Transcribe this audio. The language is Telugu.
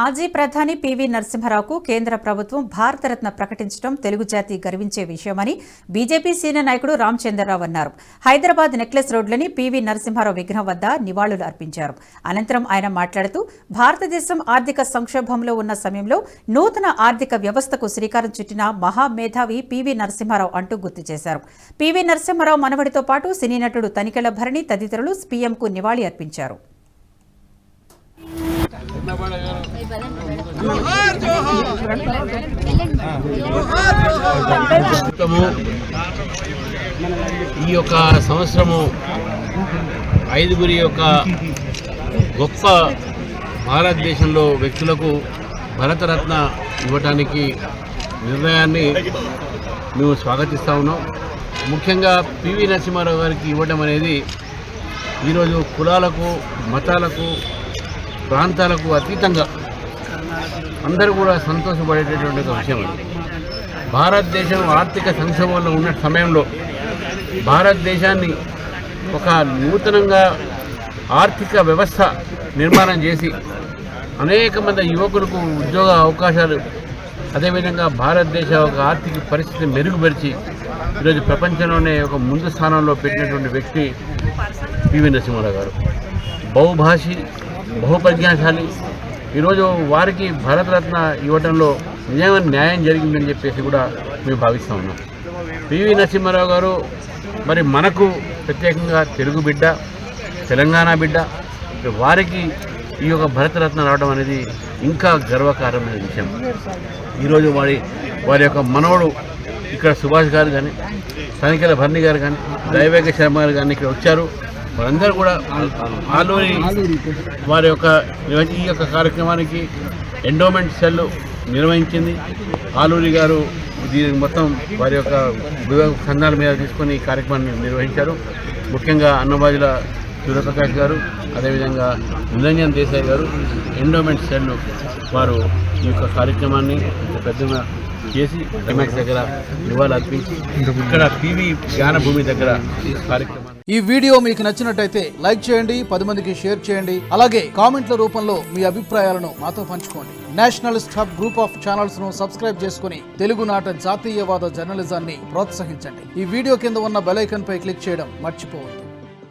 మాజీ ప్రధాని పివి నరసింహారావుకు కేంద్ర ప్రభుత్వం భారతరత్న ప్రకటించడం తెలుగు జాతి గర్వించే విషయమని బీజేపీ సీనియర్ నాయకుడు రామచంద్రరావు అన్నారు. హైదరాబాద్ నెక్లెస్ రోడ్లోని పివి నరసింహారావు విగ్రహం వద్ద నివాళులు అర్పించారు. అనంతరం ఆయన మాట్లాడుతూ భారతదేశం ఆర్థిక సంక్షోభంలో ఉన్న సమయంలో నూతన ఆర్థిక వ్యవస్థకు శ్రీకారం చుట్టిన మహామేధావి పివి నరసింహారావు అంటూ గుర్తు చేశారు. పివి నరసింహారావు మనవడితో పాటు సినీ నటుడు తనికెళ్ల భరణి తదితరులు పీఎంకు నివాళి అర్పించారు. ఈ యొక్క సంవత్సరము ఐదుగురి యొక్క గొప్ప భారతదేశంలో వ్యక్తులకు భారతరత్న ఇవ్వటానికి నిర్ణయాన్ని మేము స్వాగతిస్తా ఉన్నాం. ముఖ్యంగా పివి నరసింహారావు గారికి ఇవ్వడం అనేది ఈరోజు కులాలకు, మతాలకు, ప్రాంతాలకు అతీతంగా అందరూ కూడా సంతోషపడేటటువంటి ఒక విషయం. భారతదేశం ఆర్థిక సంక్షోభంలో ఉన్న సమయంలో భారతదేశాన్ని ఒక నూతనంగా ఆర్థిక వ్యవస్థ నిర్మాణం చేసి అనేక మంది యువకులకు ఉద్యోగ అవకాశాలు, అదేవిధంగా భారతదేశ ఒక ఆర్థిక పరిస్థితిని మెరుగుపరిచి ఈరోజు ప్రపంచంలోనే ఒక ముందు స్థానంలో పెట్టినటువంటి వ్యక్తి పివి నరసింహారావు గారు. బహుభాషి, బహుప్రజ్ఞాశాలి. ఈరోజు వారికి భారతరత్న ఇవ్వడంలో నిజమైన న్యాయం జరిగిందని చెప్పేసి కూడా మేము భావిస్తూ ఉన్నాం. పివి నరసింహారావు గారు మరి మనకు ప్రత్యేకంగా తెలుగు బిడ్డ, తెలంగాణ బిడ్డ. వారికి ఈ యొక్క భారతరత్న రావడం అనేది ఇంకా గర్వకారమైన విషయం. ఈరోజు వారి యొక్క మనవడు ఇక్కడ సుభాష్ గారు కానీ, తనికెళ్ల భరణి గారు కానీ, దైవేక శర్మ గారు కానీ ఇక్కడ వచ్చారు. వారందరూ కూడా ఆలూరి వారి యొక్క ఈ యొక్క కార్యక్రమానికి ఎండోమెంట్ సెల్ నిర్వహించింది. ఆలూరి గారు దీనికి మొత్తం వారి యొక్క సంఘాల మీద తీసుకొని ఈ కార్యక్రమాన్ని నిర్వహించారు. ముఖ్యంగా అన్నబాజుల సూర్యప్రకాష్ గారు, అదేవిధంగా నిరంజన్ దేశాయ్ గారు ఎండోమెంట్ సెల్ వారు ఈ యొక్క కార్యక్రమాన్ని పెద్దగా చేసి ఎంఎక్స్ దగ్గర నివాళులు అర్పించి ఇక్కడ పివి జ్ఞానభూమి దగ్గర కార్యక్రమం. ఈ వీడియో మీకు నచ్చినట్టయితే లైక్ చేయండి, 10 మందికి షేర్ చేయండి. అలాగే కామెంట్ల రూపంలో మీ అభిప్రాయాలను మాతో పంచుకోండి. Nationalist hub group of channels ను సబ్స్క్రైబ్ చేసుకుని తెలుగునాట జాతీయవాద జర్నలిజాన్ని ప్రోత్సహించండి. ఈ వీడియో కింద ఉన్న బెల్ ఐకాన్ పై క్లిక్ చేయడం మర్చిపోవద్దు.